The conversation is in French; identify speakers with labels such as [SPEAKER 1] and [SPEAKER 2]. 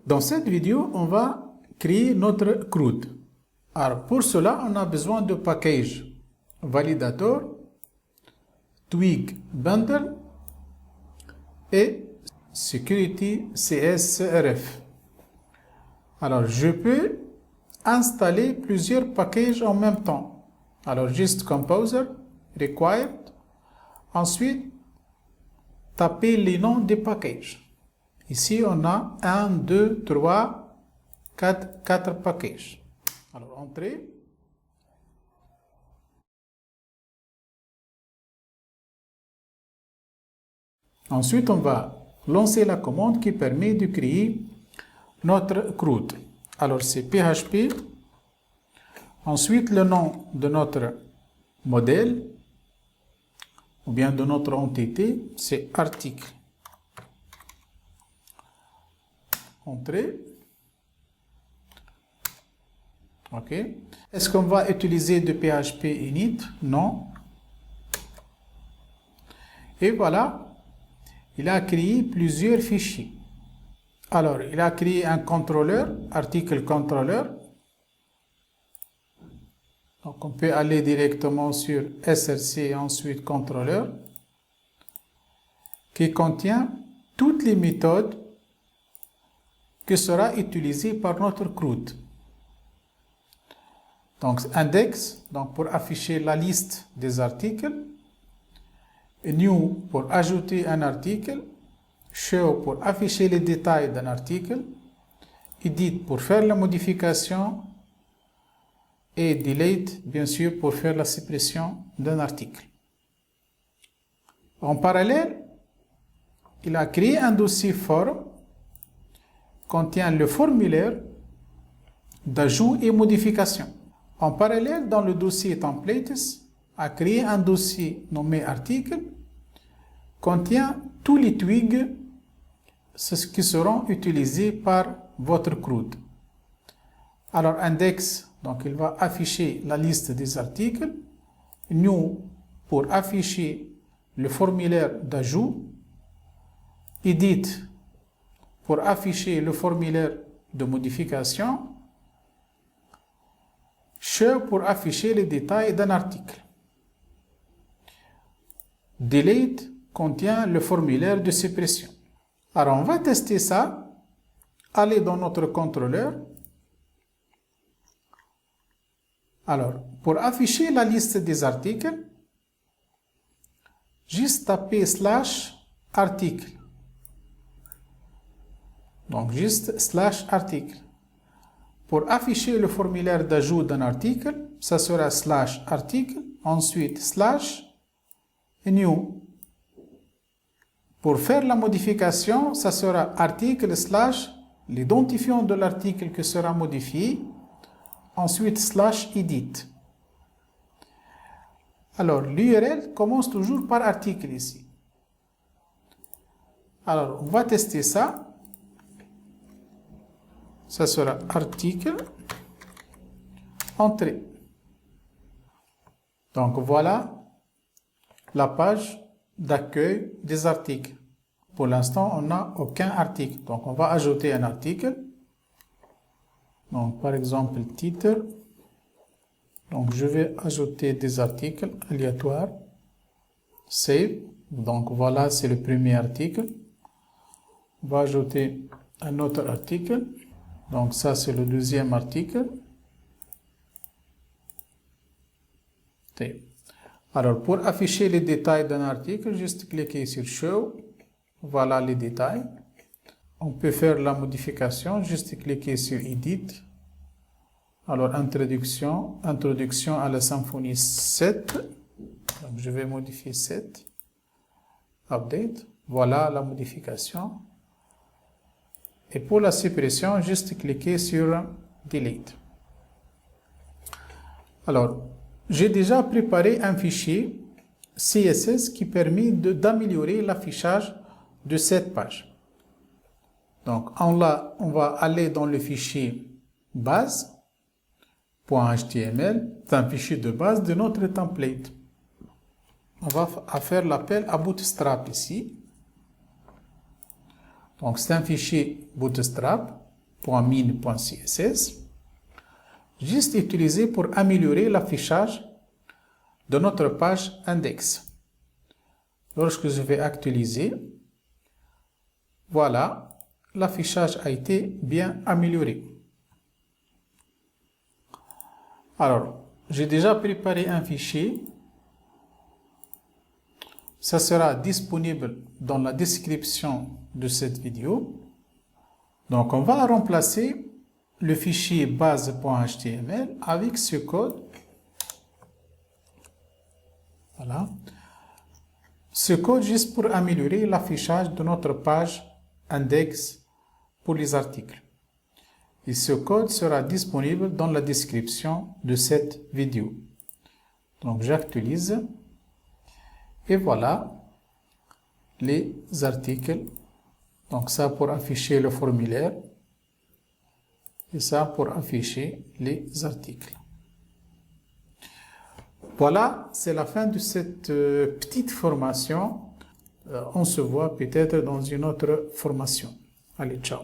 [SPEAKER 1] Dans cette vidéo, on va créer notre CRUD. Alors pour cela, on a besoin de package validator, twig bundle et security CSRF. Alors je peux installer plusieurs packages en même temps. Alors juste composer, required, ensuite taper les noms des packages. Ici on a 1, 2, 3, 4 packages. Alors entrée. Ensuite on va lancer la commande qui permet de créer notre CRUD. Alors c'est PHP, ensuite le nom de notre modèle ou bien de notre entité, c'est article. Entrée. Ok. Est-ce qu'on va utiliser de PHP init? Non. Et voilà, il a créé plusieurs fichiers. Alors, il a créé un contrôleur, article contrôleur. Donc, on peut aller directement sur src et ensuite contrôleur, qui contient toutes les méthodes qui sera utilisées par notre CRUD. Donc, index, donc pour afficher la liste des articles, new pour ajouter un article, show pour afficher les détails d'un article, edit pour faire la modification et delete bien sûr pour faire la suppression d'un article. En parallèle, il a créé un dossier form qui contient le formulaire d'ajout et modification. En parallèle, dans le dossier templates, a créé un dossier nommé article contient tous les twigs qui seront utilisés par votre CRUD. Alors index, donc il va afficher la liste des articles, new pour afficher le formulaire d'ajout, edit pour afficher le formulaire de modification, show pour afficher les détails d'un article. Delete contient le formulaire de suppression. Alors on va tester ça. Aller dans notre contrôleur. Alors pour afficher la liste des articles, juste taper / article. Donc juste / article. Pour afficher le formulaire d'ajout d'un article, ça sera / article, ensuite / new. Pour faire la modification, ça sera article / l'identifiant de l'article qui sera modifié, ensuite / edit. Alors l'URL commence toujours par article ici. Alors on va tester ça. Ça sera article, entrée. Donc voilà la page d'accueil des articles. Pour l'instant, on n'a aucun article. Donc on va ajouter un article. Donc par exemple, titre. Donc je vais ajouter des articles aléatoires. Save. Donc voilà, c'est le premier article. On va ajouter un autre article. Donc ça, c'est le deuxième article. Alors, pour afficher les détails d'un article, juste cliquer sur Show. Voilà les détails. On peut faire la modification, juste cliquer sur Edit. Alors, introduction à la Symfony 7. Donc, je vais modifier 7. Update. Voilà la modification. Et pour la suppression, juste cliquer sur Delete. Alors, j'ai déjà préparé un fichier CSS qui permet d'améliorer l'affichage de cette page. Donc, on va aller dans le fichier base.html, c'est un fichier de base de notre template. On va faire l'appel à Bootstrap ici. Donc c'est un fichier Bootstrap. .min.css, juste utilisé pour améliorer l'affichage de notre page index. Lorsque je vais actualiser, voilà, l'affichage a été bien amélioré. Alors, j'ai déjà préparé un fichier. Ça sera disponible dans la description de cette vidéo. Donc, on va remplacer le fichier base.html avec ce code. Voilà. Ce code juste pour améliorer l'affichage de notre page index pour les articles. Et ce code sera disponible dans la description de cette vidéo. Donc, j'actualise. Et voilà les articles. Donc, ça pour afficher le formulaire. Et ça pour afficher les articles. Voilà, c'est la fin de cette petite formation. On se voit peut-être dans une autre formation. Allez, ciao.